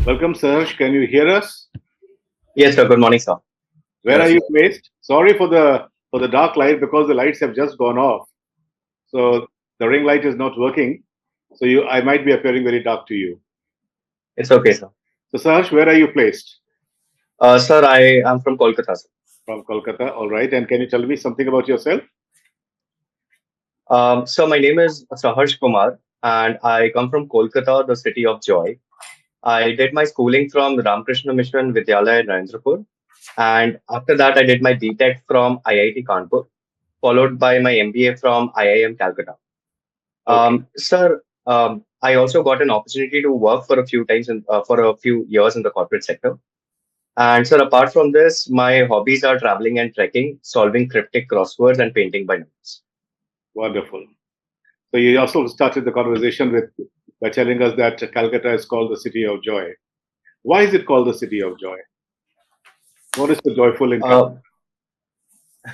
Welcome, Sahars. Can you hear us? Yes, sir. Good morning, sir. Where are you placed? Sorry for the dark light because the lights have just gone off. So the ring light is not working. So I might be appearing very dark to you. It's okay, sir. So Sahars, where are you placed? Sir, I am from Kolkata, sir. From Kolkata. All right. And can you tell me something about yourself? So my name is Sahars Kumar, and I come from Kolkata, the city of joy. I did my schooling from the Ramakrishna Mission Vidyalaya in Narendrapur, and after that, I did my BTech from IIT Kanpur, followed by my MBA from IIM Calcutta. Okay. Sir, I also got an opportunity to work for a few times for a few years in the corporate sector. And sir, apart from this, my hobbies are traveling and trekking, solving cryptic crosswords, and painting by numbers. Wonderful. So you also started the conversation with by telling us that Calcutta is called the city of joy. Why is it called the city of joy? What is the joyful in Calcutta? Uh,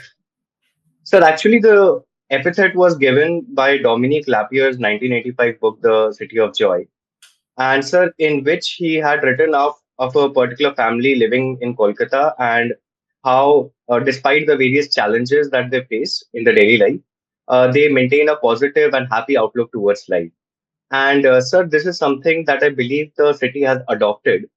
Sir, actually, the epithet was given by Dominique Lapierre's 1985 book, The City of Joy. And sir, in which he had written of a particular family living in Kolkata and how, despite the various challenges that they face in the daily life, they maintain a positive and happy outlook towards life. And sir, this is something that I believe the city has adopted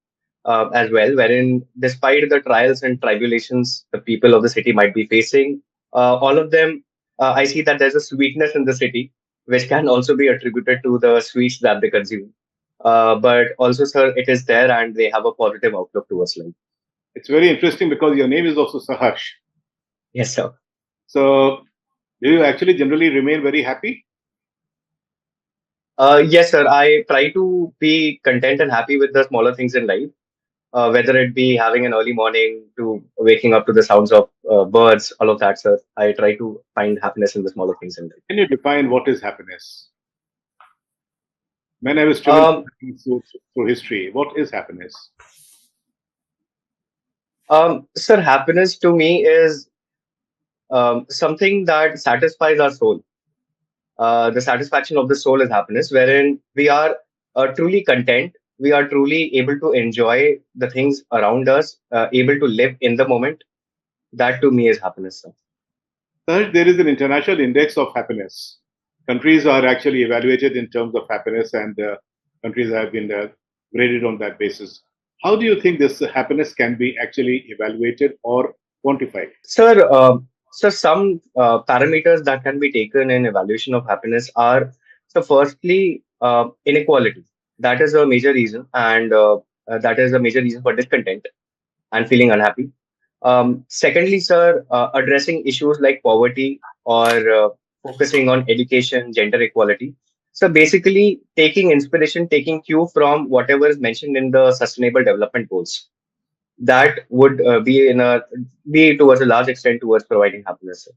as well, wherein despite the trials and tribulations the people of the city might be facing, all of them, I see that there's a sweetness in the city, which can also be attributed to the sweets that they consume. But also, sir, it is there and they have a positive outlook towards life. It's very interesting because your name is also Saharsh. Yes, sir. So do you actually generally remain very happy? Yes, sir. I try to be content and happy with the smaller things in life, whether it be having an early morning to waking up to the sounds of birds, all of that, sir. I try to find happiness in the smaller things in life. Can you define what is happiness? When I was driven Um, through history, what is happiness? Sir, happiness to me is something that satisfies our soul. The satisfaction of the soul is happiness, wherein we are truly content. We are truly able to enjoy the things around us, able to live in the moment. That to me is happiness, sir. Third, there is an international index of happiness. Countries are actually evaluated in terms of happiness, and countries have been graded on that basis. How do you think this happiness can be actually evaluated or quantified? Sir, some parameters that can be taken in evaluation of happiness are, so firstly, inequality. That is a major reason, and that is a major reason for discontent and feeling unhappy. Secondly, sir, addressing issues like poverty or focusing on education, gender equality. So basically, taking inspiration, taking cue from whatever is mentioned in the Sustainable Development Goals. That would be towards a large extent towards providing happiness, sir.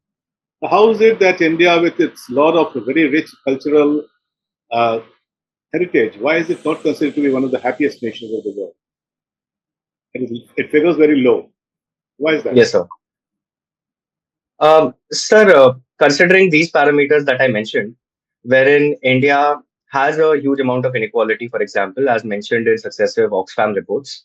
How is it that India, with its lot of very rich cultural uh, heritage, why is it not considered to be one of the happiest nations of the world? It figures very low. Why is that? Yes, sir. Sir, considering these parameters that I mentioned, wherein India has a huge amount of inequality, for example, as mentioned in successive Oxfam reports.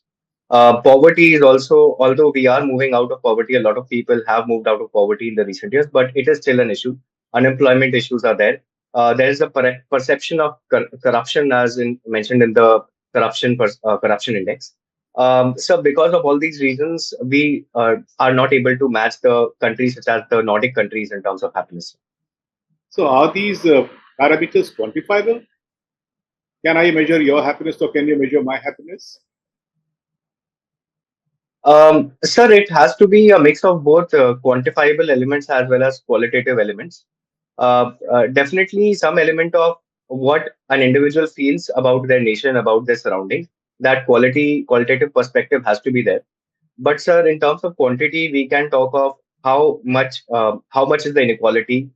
Poverty is also, although we are moving out of poverty, a lot of people have moved out of poverty in the recent years, but it is still an issue. Unemployment issues are there. There is a perception of corruption, as mentioned in the corruption index. So, because of all these reasons, we are not able to match the countries such as the Nordic countries in terms of happiness. So, are these parameters quantifiable? Can I measure your happiness or can you measure my happiness? Sir, it has to be a mix of both quantifiable elements as well as qualitative elements. Definitely, some element of what an individual feels about their nation, about their surroundings. That qualitative perspective has to be there. But sir, in terms of quantity, we can talk of how much is the inequality,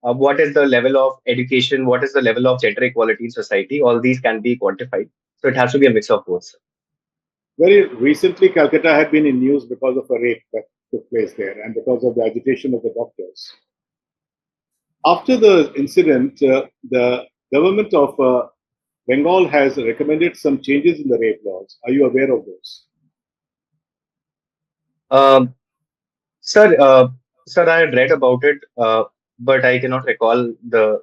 what is the level of education, what is the level of gender equality in society. All these can be quantified. So it has to be a mix of both, sir. Very recently, Calcutta had been in news because of a rape that took place there and because of the agitation of the doctors. After the incident, the government of Bengal has recommended some changes in the rape laws. Are you aware of those? Um, sir, sir, I had read about it, but I cannot recall the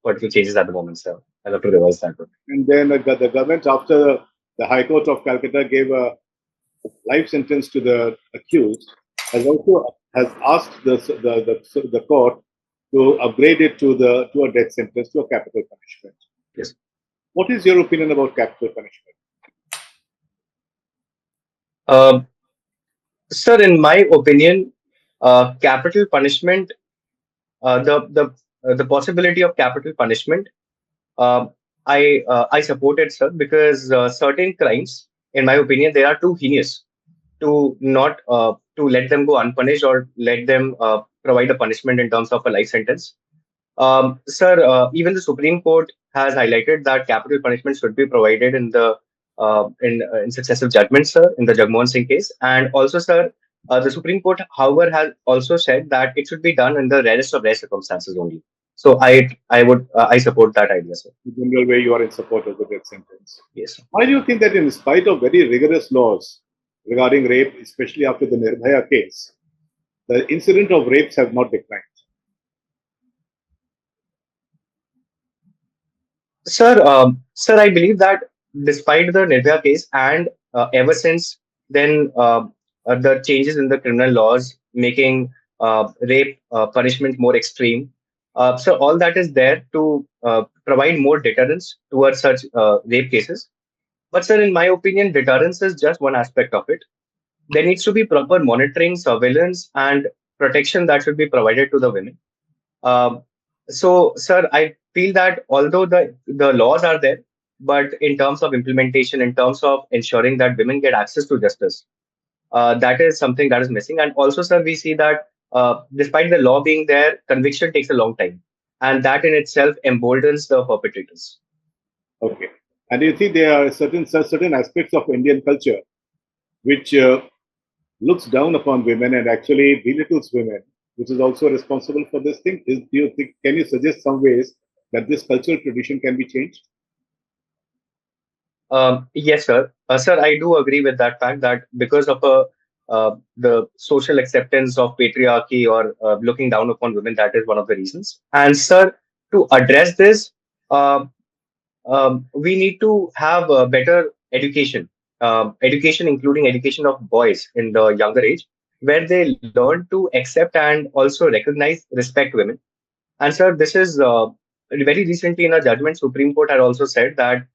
particular changes at the moment, sir. I'll have to revise that one. And then the government, after the High Court of Calcutta gave a life sentence to the accused, has asked the court to upgrade it to a death sentence, to a capital punishment. Yes. What is your opinion about capital punishment? Um, Sir, in my opinion, capital punishment, the possibility of capital punishment, uh, I support it, sir, because certain crimes, in my opinion, they are too heinous to not to let them go unpunished or let them provide a punishment in terms of a life sentence. Sir, even the Supreme Court has highlighted that capital punishment should be provided in the in successive judgments, sir, in the Jagmohan Singh case, and also, sir, the Supreme Court, however, has also said that it should be done in the rarest of rare circumstances only. So I support that idea, sir. In general way, you are in support of the death sentence. Yes, sir. Why do you think that, in spite of very rigorous laws regarding rape, especially after the Nirbhaya case, the incident of rapes have not declined? Sir, I believe that despite the Nirbhaya case and ever since then, the changes in the criminal laws making rape punishment more extreme. So all that is there to provide more deterrence towards such rape cases. But sir, in my opinion, deterrence is just one aspect of it. There needs to be proper monitoring, surveillance, and protection that should be provided to the women. um, so, sir, I feel that although the laws are there, but in terms of implementation, in terms of ensuring that women get access to justice, that is something that is missing. And also, sir, we see that despite the law being there, conviction takes a long time, and that in itself emboldens the perpetrators. Okay. And you think there are certain aspects of Indian culture which looks down upon women and actually belittles women, which is also responsible for this thing. Do you think? Can you suggest some ways that this cultural tradition can be changed? Yes, sir. Sir, I do agree with that fact that because of the social acceptance of patriarchy or looking down upon women, that is one of the reasons. And sir, to address this, uh, we need to have a better education, education including education of boys in the younger age, where they learn to accept and also recognize, respect women. And sir, this is very recently in a judgment, Supreme Court had also said that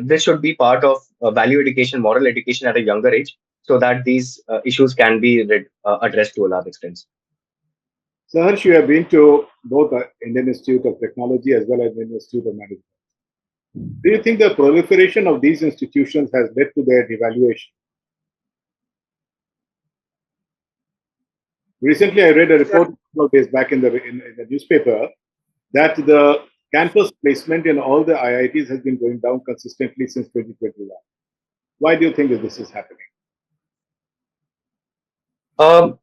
this should be part of value education, moral education at a younger age, so that these issues can be addressed to a large extent. Saharsh, you have been to both the Indian Institute of Technology as well as the Indian Institute of Management. Do you think the proliferation of these institutions has led to their devaluation? Recently, I read a report a couple of days back in the newspaper that the campus placement in all the IITs has been going down consistently since 2021. Why do you think that this is happening? Um,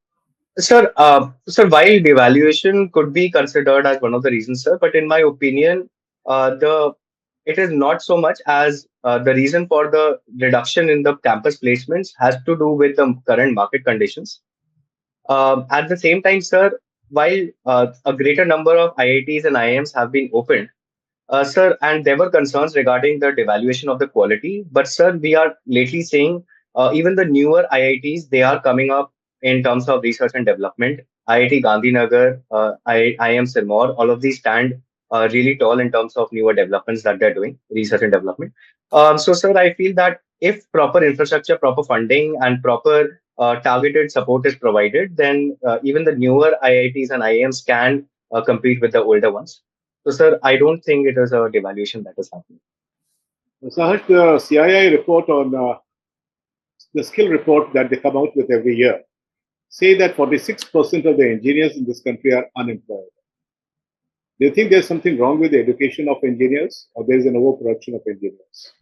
sir, while devaluation could be considered as one of the reasons, sir, but in my opinion, the it is not so much as the reason for the reduction in the campus placements has to do with the current market conditions. At the same time, sir, while a greater number of IITs and IIMs have been opened, sir, and there were concerns regarding the devaluation of the quality. But, sir, we are lately seeing even the newer IITs, they are coming up in terms of research and development. IIT Gandhinagar, IIM Sirmaur, all of these stand really tall in terms of newer developments that they're doing, research and development. So, sir, I feel that if proper infrastructure, proper funding, and proper targeted support is provided, then even the newer IITs and IIMs can compete with the older ones. So, sir, I don't think it is a devaluation that is happening. Saharsh, the CII report on the skill report that they come out with every year say that 46% of the engineers in this country are unemployed. Do you think there's something wrong with the education of engineers, or there's an overproduction of engineers?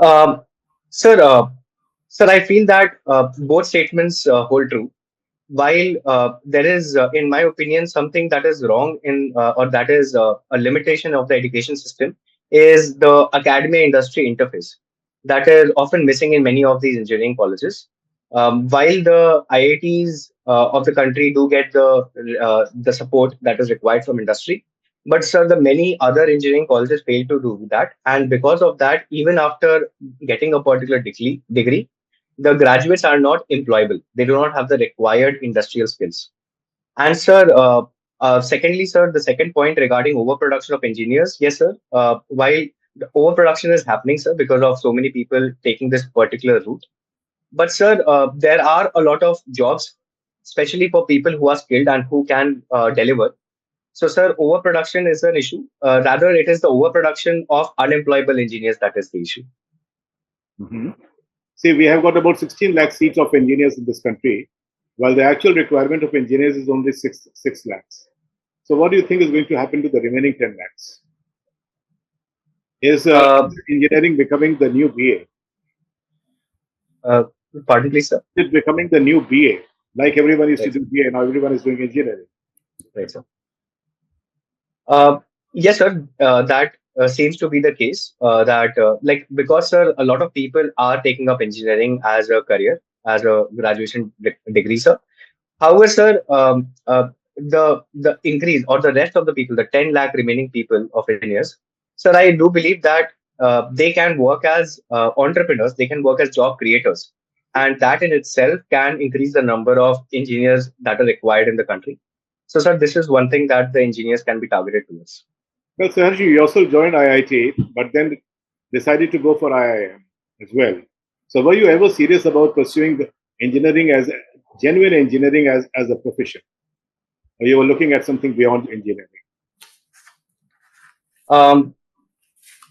Um, sir, sir, I feel that both statements hold true. while there is, in my opinion, something that is wrong in, or that is a limitation of the education system, is the academia industry interface that is often missing in many of these engineering colleges. While the IITs of the country do get the support that is required from industry, but sir, the many other engineering colleges fail to do that, and because of that, even after getting a particular degree, the graduates are not employable. They do not have the required industrial skills. And sir, secondly, sir, the second point regarding overproduction of engineers, yes, sir. While the overproduction is happening, sir, because of so many people taking this particular route, but sir, there are a lot of jobs, especially for people who are skilled and who can deliver. So, sir, overproduction is an issue. Rather, it is the overproduction of unemployable engineers that is the issue. Mhm. See, we have got about 16 lakh seats of engineers in this country, while the actual requirement of engineers is only 6 lakhs. So, what do you think is going to happen to the remaining 10 lakhs? Is Uh, engineering becoming the new BA? uh, Pardon, please, sir. Is it becoming the new BA? Like everyone used to Right, do BA, now everyone is doing engineering. right, sir. Yes, sir. That seems to be the case. That like because sir, a lot of people are taking up engineering as a career, as a graduation degree, sir. However, sir, the increase or the rest of the people, the 10 lakh remaining people of engineers, sir, I do believe that they can work as entrepreneurs. They can work as job creators, and that in itself can increase the number of engineers that are required in the country. So, sir, this is one thing that the engineers can be targeted towards. Well, Saharshi, you also joined IIT, but then decided to go for IIM as well. So, were you ever serious about pursuing the engineering as genuine engineering as a profession? Or you were looking at something beyond engineering? Um,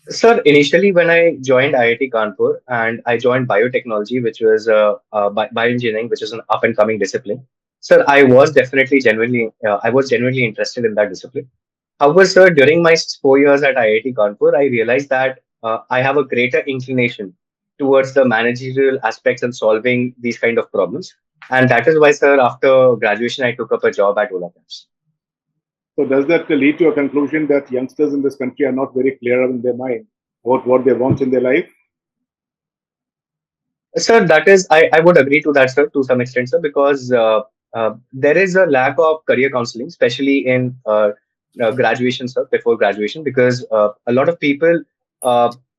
Sir, initially when I joined IIT Kanpur and I joined biotechnology, which was bioengineering, which is an up and coming discipline. Sir, I was genuinely interested in that discipline. However, sir, during my 4 years at IIT Kanpur, I realized that I have a greater inclination towards the managerial aspects and solving these kind of problems. And that is why, sir, after graduation, I took up a job at Ola Cabs. So, does that lead to a conclusion that youngsters in this country are not very clear in their mind about what they want in their life? Sir, I would agree to that, sir, to some extent, sir, because there is a lack of career counseling, especially in graduation, sir, before graduation, because a lot of people,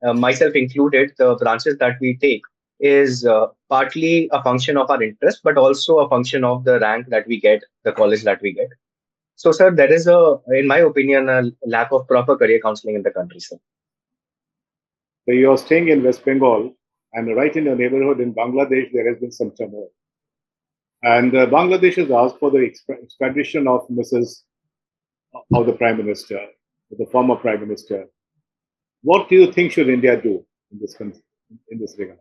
myself included, the branches that we take is partly a function of our interest, but also a function of the rank that we get, the college that we get. So, sir, there is in my opinion, a lack of proper career counseling in the country, sir. So, you are staying in West Bengal, and right in your neighborhood in Bangladesh, there has been some turmoil. And Bangladesh has asked for the extradition of of the Prime Minister, the former Prime Minister. What do you think should India do in in this regard?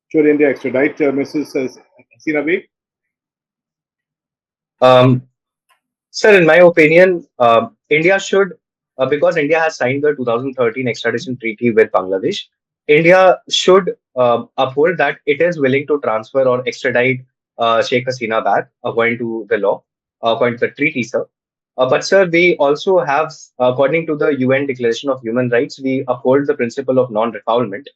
Should India extradite Mrs. Hasina Baig? Um, Sir, in my opinion, India should, because India has signed the 2013 extradition treaty with Bangladesh, India should uphold that it is willing to transfer or extradite Sheikh Hasina back according to the law, according to the treaty, sir. But, sir, we also have, according to the UN Declaration of Human Rights, we uphold the principle of non-refoulement.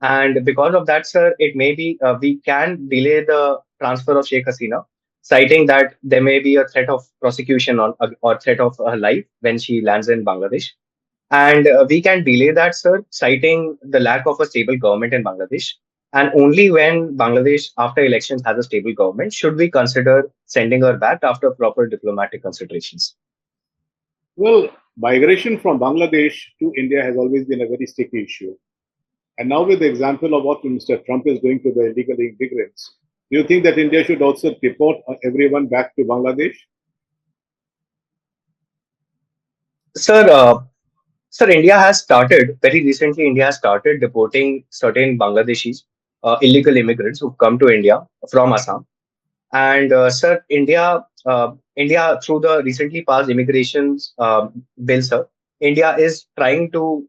And because of that, sir, it may be we can delay the transfer of Sheikh Hasina, citing that there may be a threat of prosecution or threat of her life when she lands in Bangladesh. And we can delay that, sir, citing the lack of a stable government in Bangladesh. And only when Bangladesh, after elections, has a stable government, should we consider sending her back after proper diplomatic considerations. Well, migration from Bangladesh to India has always been a very sticky issue. And now, with the example of what Mr. Trump is doing to the illegal immigrants, do you think that India should also deport everyone back to Bangladesh? Sir, Sir, India has started very recently. India has started deporting certain Bangladeshis, illegal immigrants who've come to India from Assam. And sir, India through the recently passed immigration bill, sir, India is trying to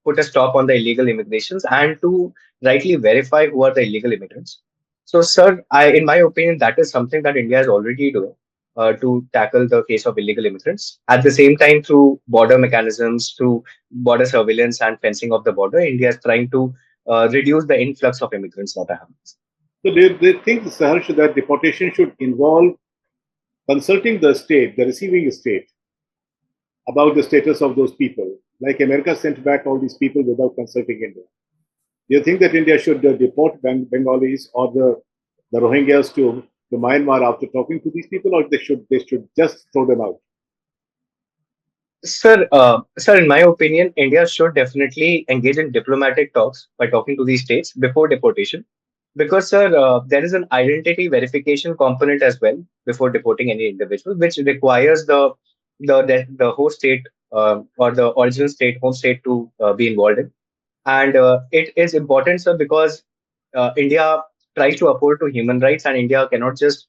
put a stop on the illegal immigrations and to rightly verify who are the illegal immigrants. So, sir, in my opinion, that is something that India is already doing to tackle the case of illegal immigrants. At the same time, through border mechanisms, through border surveillance and fencing of the border, India is trying to reduce the influx of immigrants that are happening. So they think, Saharsh, that deportation should involve consulting the state, the receiving state, about the status of those people. Like America sent back all these people without consulting India. Do you think that India should deport Bengalis or the Rohingyas to Myanmar after talking to these people, or they should just throw them out? Sir, in my opinion, India should definitely engage in diplomatic talks by talking to these states before deportation, because, sir, there is an identity verification component as well before deporting any individual, which requires the host state or the original state, home state, to be involved in. And it is important, sir, because India tries to uphold to human rights, and India cannot just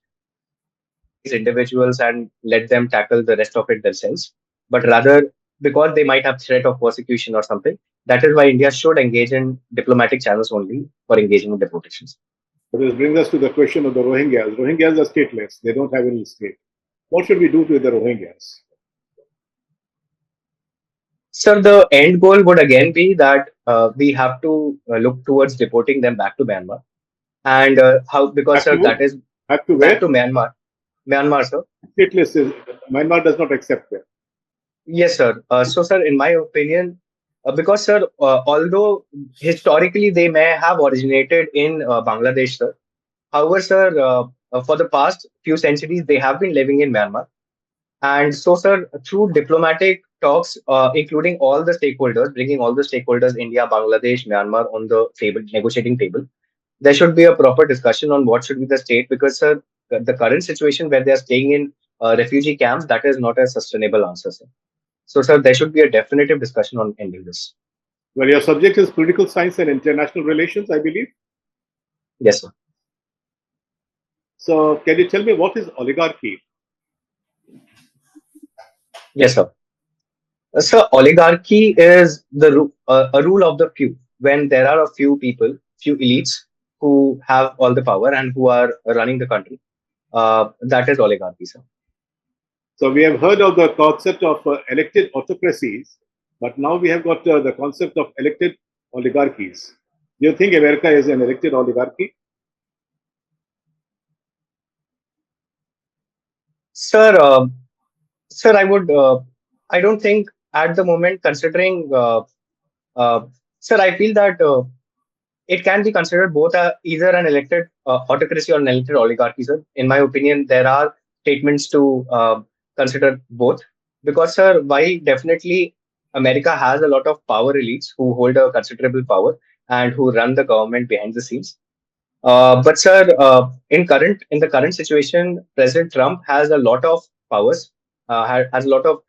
these individuals and let them tackle the rest of it themselves, but rather because they might have threat of persecution or something. That is why India should engage in diplomatic channels only for engaging in deportations. So this brings us to the question of the Rohingyas. Rohingyas are stateless; they don't have any state. What should we do to the Rohingyas? So the end goal would again be that we have to look towards deporting them back to Myanmar, and how, because Have sir, that to is have to back where? to Myanmar, sir. Stateless is Myanmar does not accept them. Yes, sir. So, sir, in my opinion, because, sir, although historically they may have originated in Bangladesh, sir. However, sir, for the past few centuries, they have been living in Myanmar. And so, sir, through diplomatic talks, including all the stakeholders, bringing all the stakeholders, India, Bangladesh, Myanmar, on the table, negotiating table, there should be a proper discussion on what should be the state, because, sir, the current situation where they are staying in refugee camps, that is not a sustainable answer, sir. So, sir, there should be a definitive discussion on ending this. Well, your subject is political science and international relations, I believe. Yes, sir. So, can you tell me what is oligarchy? Yes, sir. So, oligarchy is a rule of the few. When there are a few people, few elites who have all the power and who are running the country, that is oligarchy, sir. So, we have heard of the concept of elected autocracies, but now we have got the concept of elected oligarchies. Do you think America is an elected oligarchy? Sir, sir, I don't think at the moment, considering, uh, sir, I feel that it can be considered both either an elected autocracy or an elected oligarchy, sir. In my opinion, there are statements to consider both, because, sir, while definitely America has a lot of power elites who hold a considerable power and who run the government behind the scenes. But, sir, in the current situation, President Trump has a lot of powers, has a lot of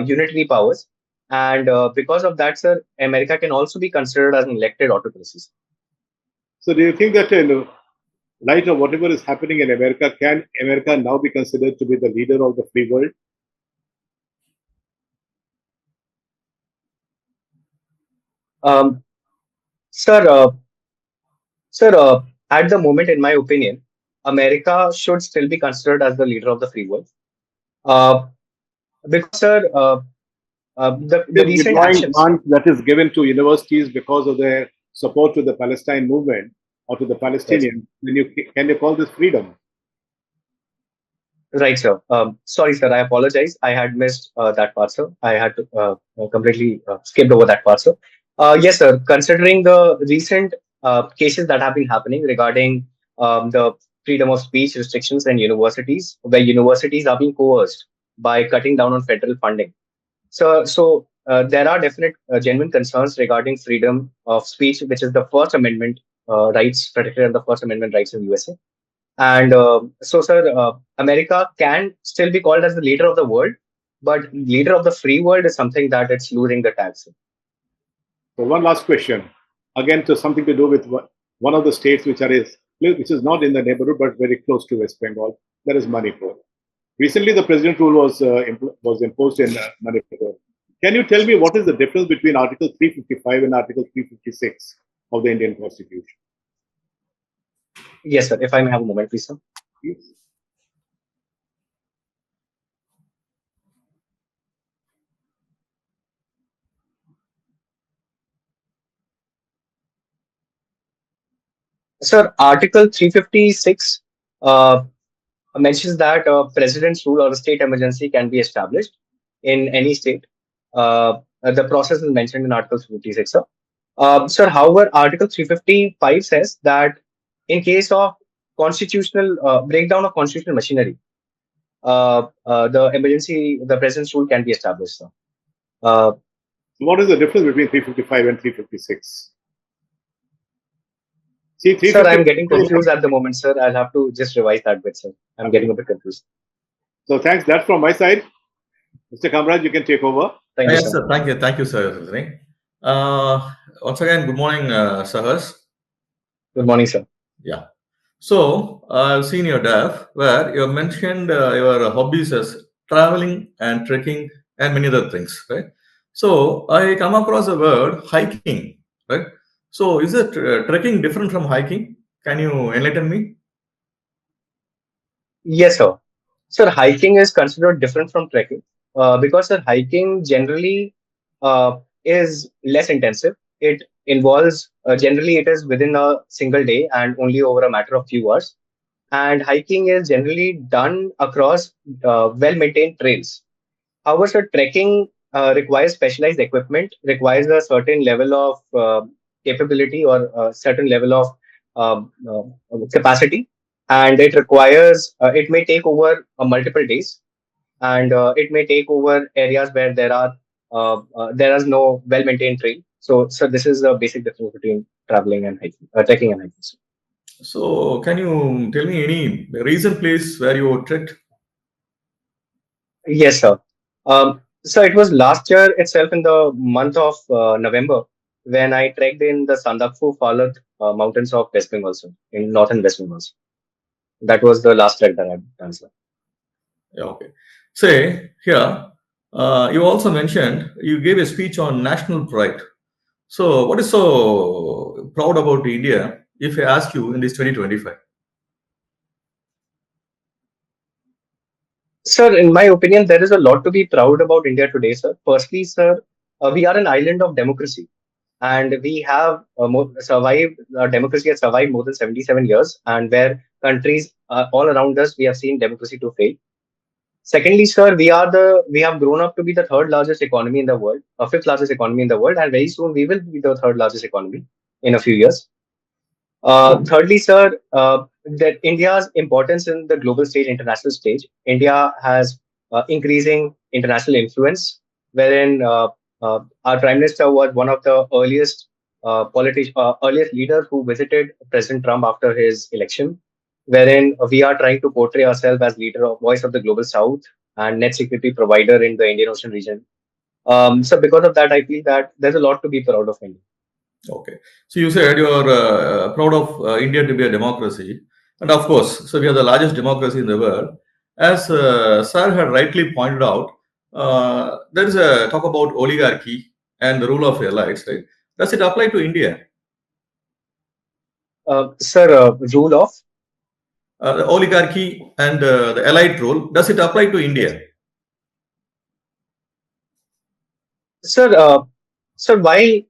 unitary powers, and because of that, sir, America can also be considered as an elected autocracy. So, do you think that in light of whatever is happening in America, can America now be considered to be the leader of the free world? Um, sir, sir, at the moment, in my opinion, America should still be considered as the leader of the free world. Uh, because, sir, the This recent withdrawing actions, grant that is given to universities because of their support to the Palestine movement or to the right, Palestinians, can you call this freedom? right, sir. Sorry, sir, I apologize. I had missed that part, sir. I had to, completely skipped over that part, sir. Yes, sir. Considering the recent cases that have been happening regarding the freedom of speech restrictions in universities, where universities are being coerced by cutting down on federal funding. So there are definite genuine concerns regarding freedom of speech, which is the First Amendment rights protected under the First Amendment rights in USA. And so, sir, America can still be called as the leader of the world, but leader of the free world is something that it's losing the tax. So one last question, again, to something to do with one of the states which is not in the neighborhood but very close to West Bengal. That is Manipur. Recently, the president rule was imposed in Manipur. Can you tell me what is the difference between Article 355 and Article 356 of the Indian Constitution? Yes, sir. If I may have a moment, please, sir. Yes. Sir, Article 356 uh, mentions that a president's rule or a state emergency can be established in any state. The process is mentioned in Article 356, sir. Sir, however, Article 355 says that in case of constitutional breakdown of constitutional machinery, the president's rule can be established, sir. Uh, What is the difference between 355 and 356? See, Sir, I'm getting 355. confused at the moment, sir. I'll have to just revise that bit, sir. I'm getting Okay. a bit confused. So thanks. That's from my side. Mr. Kamraj, you can take over. Thank you, Yes, sir. sir. Thank you, sir. Once again, good morning, Sahars. Good morning, sir. Yeah. So I've seen your DAF where you have mentioned your hobbies as traveling and trekking and many other things, right? So I come across the word hiking, right? So is it trekking different from hiking? Can you enlighten me? Yes, sir. Sir, hiking is considered different from trekking because sir, hiking generally is less intensive. It involves generally it is within a single day and only over a matter of few hours. And hiking is generally done across well-maintained trails. However, sir, trekking requires specialized equipment, requires a certain level of capability or a certain level of capacity, and it requires it may take over multiple days, and it may take over areas where there is no well-maintained trail. So this is the basic difference between traveling and hiking, trekking and hiking. So can you tell me any recent place where you trekked? Yes, sir. So it was last year itself in the month of November when I trekked in the Sandakphu Falud mountains of West Bengal, sir, in northern West Bengal. Sir. That was the last trek that I've done, sir. Yeah, okay. Say here, you also mentioned you gave a speech on national pride. So, what is so proud about India if I ask you in this 2025? Sir, in my opinion, there is a lot to be proud about India today, sir. Firstly, sir, we are an island of democracy, and we have survived. Democracy has survived more than 77 years, and where countries all around us, we have seen democracy to fail. Secondly, sir, we have grown up to be the third largest economy in the world, fifth largest economy in the world, and very soon we will be the third largest economy in a few years. Thirdly, sir, that India's importance in the global stage, international stage, India has increasing international influence, wherein our Prime Minister was one of the earliest leaders who visited President Trump after his election, wherein we are trying to portray ourselves as leader of voice of the global South and net security provider in the Indian Ocean region. So because of that, I feel that there's a lot to be proud of India. Okay. So, you said you are proud of India to be a democracy. And of course, so we are the largest democracy in the world. As Sir had rightly pointed out, there is a talk about oligarchy and the rule of elites, right? Does it apply to India? Sir, rule of The oligarchy and the elite rule, does it apply to India? Sir, while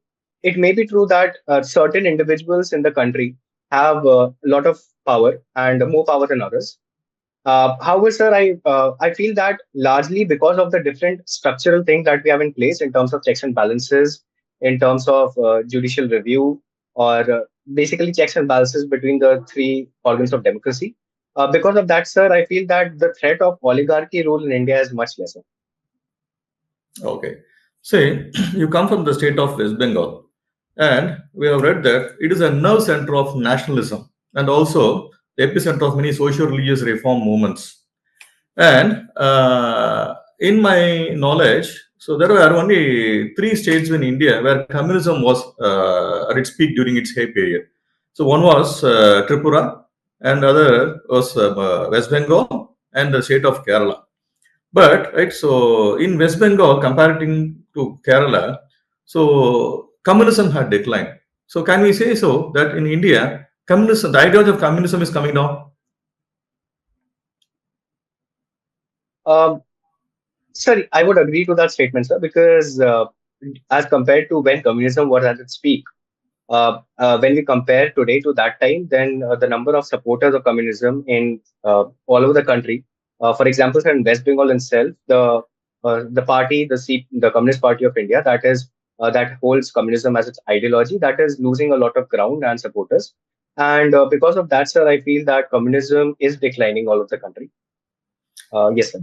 it may be true that certain individuals in the country have a lot of power and more power than others, however, sir, I feel that largely because of the different structural things that we have in place in terms of checks and balances, in terms of judicial review, or basically checks and balances between the three organs of democracy. Because of that, sir, I feel that the threat of oligarchy rule in India is much lesser. Okay. Say, you come from the state of West Bengal, and we have read that it is a nerve center of nationalism and also the epicenter of many social religious reform movements. And in my knowledge, so there were only three states in India where communism was at its peak during its high period. So one was Tripura, and other was West Bengal and the state of Kerala. But right, so in West Bengal, comparing to Kerala, so communism had declined. So can we say so that in India, communism, the ideology of communism is coming down? Um, Sir, I would agree to that statement, sir, because as compared to when communism was at its peak, when we compare today to that time, then the number of supporters of communism in all over the country, for example, sir, in West Bengal itself, the party, the Communist Party of India, that holds communism as its ideology, that is losing a lot of ground and supporters. And because of that, sir, I feel that communism is declining all over the country. Yes, sir.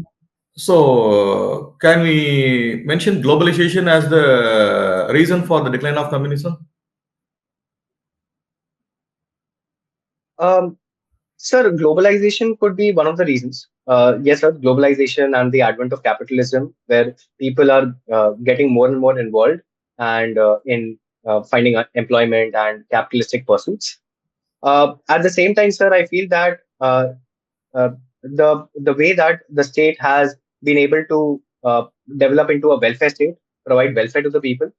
So, can we mention globalization as the reason for the decline of communism? Um, Sir, globalization could be one of the reasons. Yes, sir, globalization and the advent of capitalism, where people are getting more and more involved and in finding employment and capitalistic pursuits. At the same time, sir, I feel that the way that the state has been able to develop into a welfare state, provide welfare to the people,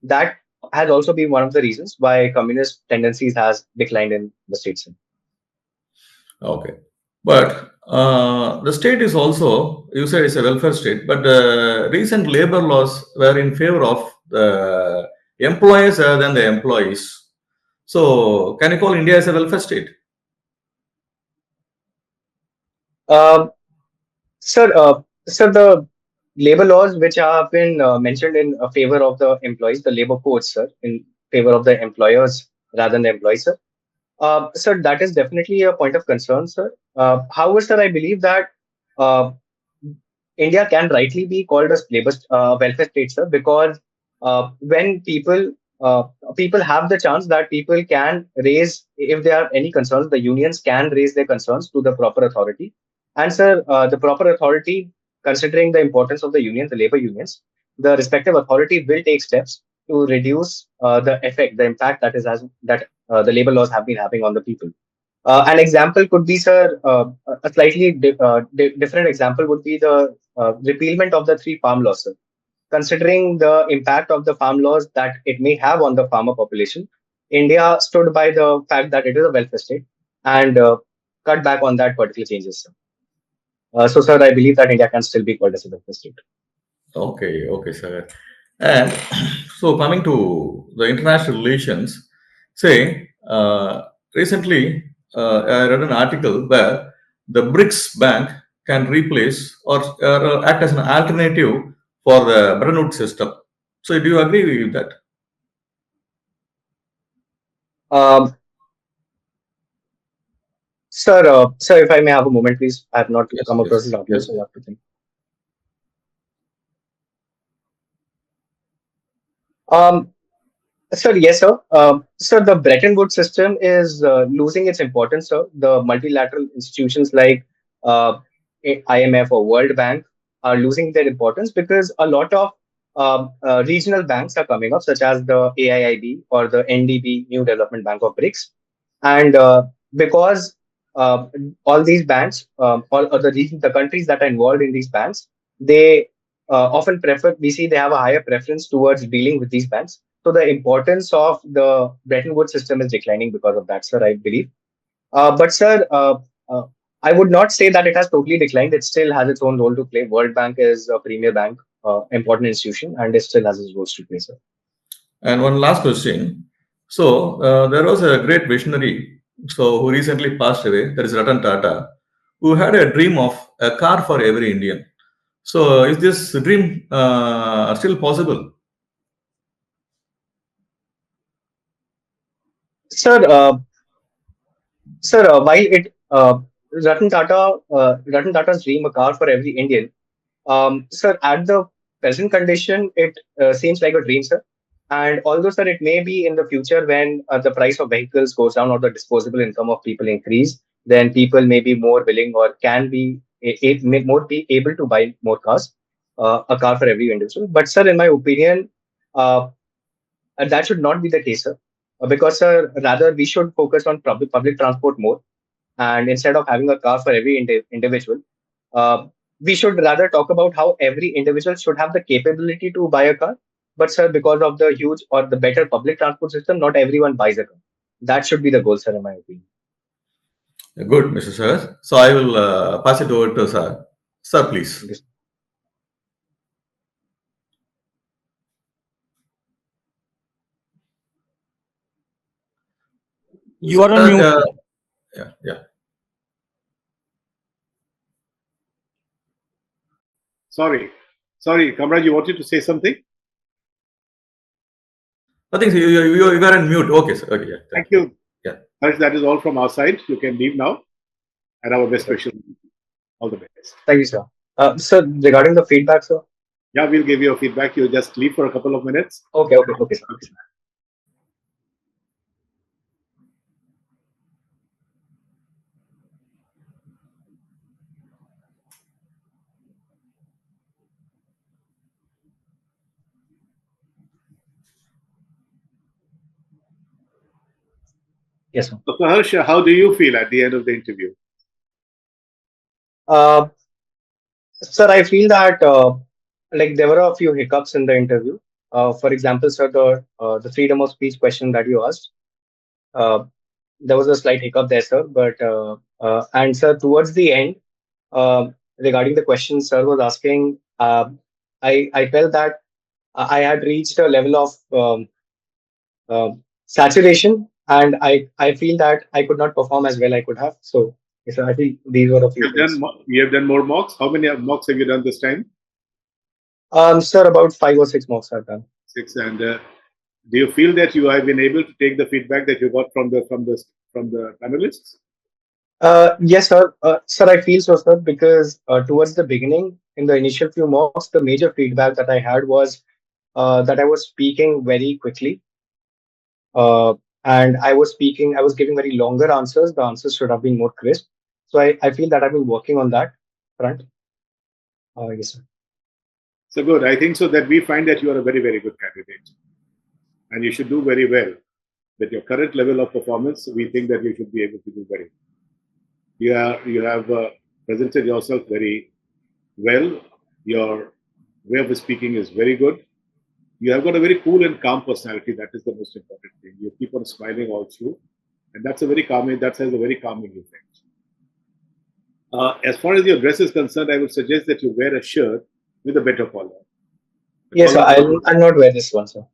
that has also been one of the reasons why communist tendencies has declined in the state, sir. Okay. But the state is also, you said it's a welfare state, but the recent labor laws were in favor of the employers rather than the employees. So, can you call India as a welfare state? Um, Sir, the labor laws which have been mentioned in favor of the employees, the labor codes, sir, in favor of the employers rather than the employees, sir. Sir, that is definitely a point of concern, sir. However, sir, I believe that uh, India can rightly be called a labor welfare state, sir, because when uh, people have the chance that people can raise, if there are any concerns, the unions can raise their concerns to the proper authority. And sir, the proper authority, considering the importance of the unions, the labor unions, the respective authority will take steps to reduce the effect, the impact that is as that the labor laws have been having on the people. An example could be, sir, a slightly different example would be the repealment of the three farm laws, sir. Considering the impact of the farm laws that it may have on the farmer population, India stood by the fact that it is a welfare state and cut back on that particular changes, sir. So, sir, I believe that India can still be called as a welfare state. Okay, okay, sir. And so coming to the international relations, say recently I read an article where the BRICS Bank can replace or act as an alternative for the Bretton Woods system. So do you agree with that? Um, sir, if I may have a moment, please. I have not Yes, come across yes, this article, yes. so I have to think. Um, Sir, yes, sir. Sir, the Bretton Woods system is losing its importance, sir. The multilateral institutions like uh, IMF or World Bank are losing their importance because a lot of regional banks are coming up, such as the AIIB or the NDB, New Development Bank of BRICS. And because uh, all these banks, all of the countries that are involved in these banks, they often prefer, we see they have a higher preference towards dealing with these banks. So the importance of the Bretton Woods system is declining because of that, sir, I believe. But sir, uh, I would not say that it has totally declined. It still has its own role to play. World Bank is a premier bank, important institution, and it still has its roles to play, sir. And one last question. So there was a great visionary, so who recently passed away. That is Ratan Tata, who had a dream of a car for every Indian. So is this dream still possible? Sir, sir, while Ratan Tata's dream, a car for every Indian, sir, at the present condition, it seems like a dream, sir. And although, sir, it may be in the future when the price of vehicles goes down or the disposable income of people increase, then people may be more willing or can be may more be able to buy more cars, a car for every individual. But, sir, in my opinion, uh, that should not be the case, sir. Because, sir, rather we should focus on public transport more, and instead of having a car for every individual, uh, we should rather talk about how every individual should have the capability to buy a car. But sir, because of the huge or the better public transport system, not everyone buys a car. That should be the goal, sir, in my opinion. Good, Mr. Sir. So I will pass it over to Sir. Sir, please. Yes. You are on Sir, mute, sir. yeah. Sorry, Kamraj, you wanted to say something? I think you are on mute. Okay, sir. Okay, yeah. Thank you. Yeah. Harsh, that is all from our side. You can leave now. And our best Right. wishes. All the best. Thank you, sir. Sir, regarding the feedback, sir. Yeah, we'll give you a feedback. You just leave for a couple of minutes. Okay, sir. Yes, sir. So, Harsh, how do you feel at the end of the interview? Uh, Sir, I feel that like there were a few hiccups in the interview. For example, sir, the freedom of speech question that you asked, uh, there was a slight hiccup there, sir. But and sir, towards the end, regarding the question sir was asking, I felt that I had reached a level of saturation, and I feel that I could not perform as well I could have. So yes, sir, I think these were a few things. You have done more mocks. How many mocks have you done this time? Sir, about 5 or 6 mocks I've done. 6. And do you feel that you have been able to take the feedback that you got from the panelists? Yes, sir. Sir, I feel so, sir, because towards the beginning, in the initial few mocks, the major feedback that I had was that I was speaking very quickly. And I was giving very longer answers. The answers should have been more crisp. So I feel that I've been working on that front. Yes, sir. So good. I think so that we find that you are a very, very good candidate. And you should do very well. With your current level of performance, we think that you should be able to do very well. You have presented yourself very well. Your way of speaking is very good. You have got a very cool and calm personality. That is the most important thing. You keep on smiling all through, and that's a very calming. That has a very calming effect. As far as your dress is concerned, I would suggest that you wear a shirt with a better collar. Yes, sir. I'll not wear this one, sir.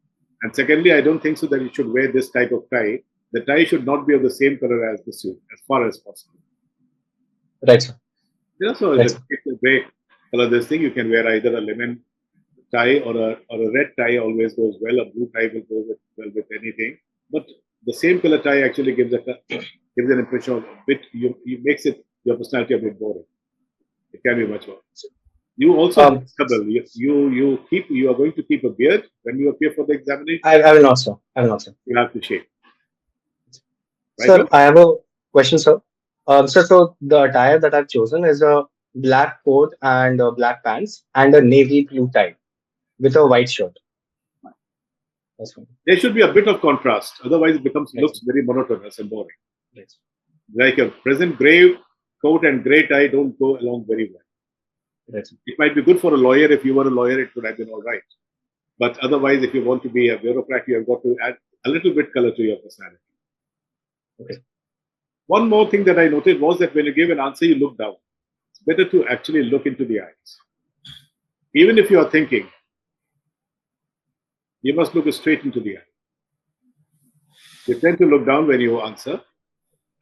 And secondly, I don't think so that you should wear this type of tie. The tie should not be of the same color as the suit, as far as possible. Right, sir. So Right, if it's a gray color, this thing, you can wear either a lemon tie or a red tie always goes well. A blue tie will go well with anything. But the same color tie actually gives an impression of a bit. You makes it your personality a bit boring. It can be much more. You also stubble. You are going to keep a beard when you appear for the examination. I will not, sir. I will not, sir. You have to shave. Right, Sir, I have a question, sir. Sir, so the attire that I've chosen is a black coat and black pants and a navy blue tie with a white shirt. That's fine. There should be a bit of contrast. Otherwise, it Right. looks very monotonous and boring. Right. Like a present gray coat and gray tie don't go along very well. Right. It might be good for a lawyer. If you were a lawyer, it would have been all right. But otherwise, if you want to be a bureaucrat, you have got to add a little bit color to your personality. Okay. One more thing that I noted was that when you give an answer, you look down. It's better to actually look into the eyes. Even if you are thinking, you must look straight into the eye. You tend to look down when you answer.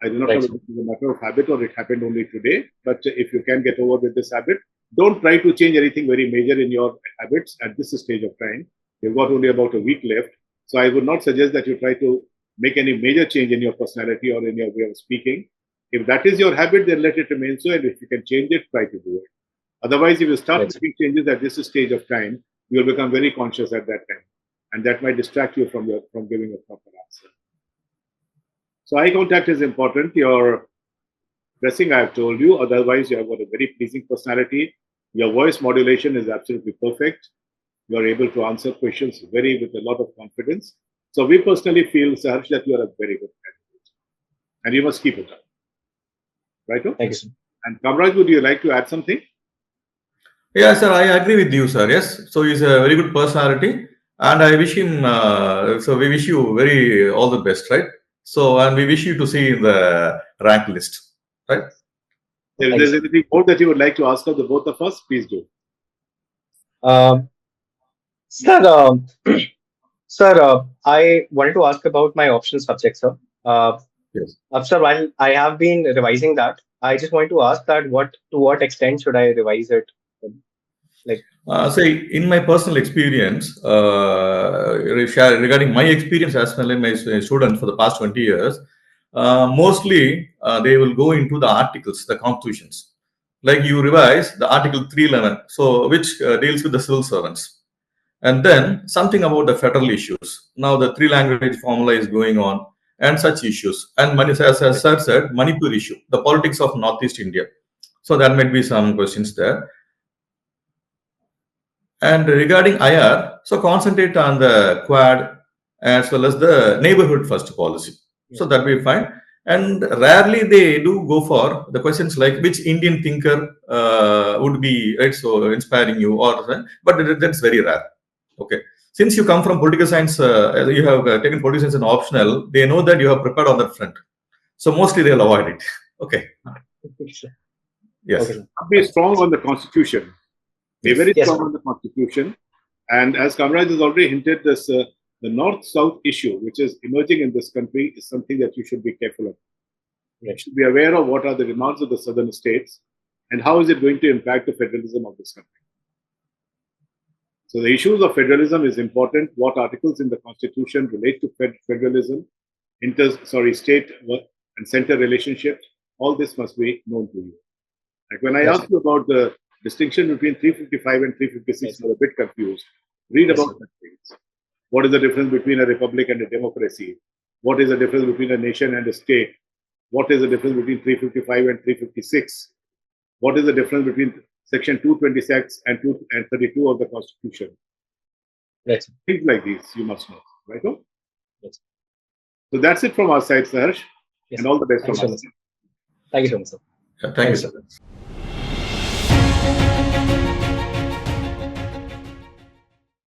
I do not know if it is a matter of habit or it happened only today, but if you can get over with this habit, don't try to change anything very major in your habits at this stage of time. You've got only about a week left. So I would not suggest that you try to make any major change in your personality or in your way of speaking. If that is your habit, then let it remain so. And if you can change it, try to do it. Otherwise, if you start making changes at this stage of time, you'll become very conscious at that time. And that might distract you from giving a proper answer. So eye contact is important. Your dressing, I have told you. Otherwise, you have got a very pleasing personality. Your voice modulation is absolutely perfect. You are able to answer questions with a lot of confidence. So we personally feel, Sahars, that you are a very good candidate. And you must keep it up. Right? Thank you, sir. And Kamraj, would you like to add something? Yeah, sir, I agree with you, sir. Yes. So he's a very good personality. And I wish him, so we wish you all the best, right? So, and we wish you to see in the rank list, right? If there's anything more that you would like to ask of the both of us, please do. Sir, sir, I wanted to ask about my optional subject, sir. Yes. Sir, while I have been revising that, I just wanted to ask that to what extent should I revise it? Like, say, in my personal experience, regarding my experience as well as my students for the past 20 years, mostly they will go into the articles, the constitutions. Like you revise the Article 311, so which deals with the civil servants. And then something about the federal issues. Now the three language formula is going on and such issues. And as Sir said, Manipur issue, the politics of Northeast India. So there might be some questions there. And regarding IR, so concentrate on the Quad as well as the neighborhood first policy. So that we find. And rarely they do go for the questions like which Indian thinker would be right so inspiring you, or but that's very rare. Okay. Since you come from political science, you have taken political science as an optional. They know that you have prepared on that front. So mostly they'll avoid it. Okay. Yes. okay. Be strong on the Constitution. Be very strong on the Constitution. And as Kamraj has already hinted, this the North-South issue, which is emerging in this country, is something that you should be careful of. You should be aware of what are the demands of the southern states and how is it going to impact the federalism of this country. So the issues of federalism is important. What articles in the Constitution relate to federalism, state and center relationships, all this must be known to you. Like when I asked you about the distinction between 355 and 356, you're a bit confused. Read about that things. What is the difference between a republic and a democracy? What is the difference between a nation and a state? What is the difference between 355 and 356? What is the difference between Section 226 and 32 of the Constitution? Things like these you must know, right? So that's it from our side, Sahars. And all the best from us. Thank you so much, sir. Thank you, sir.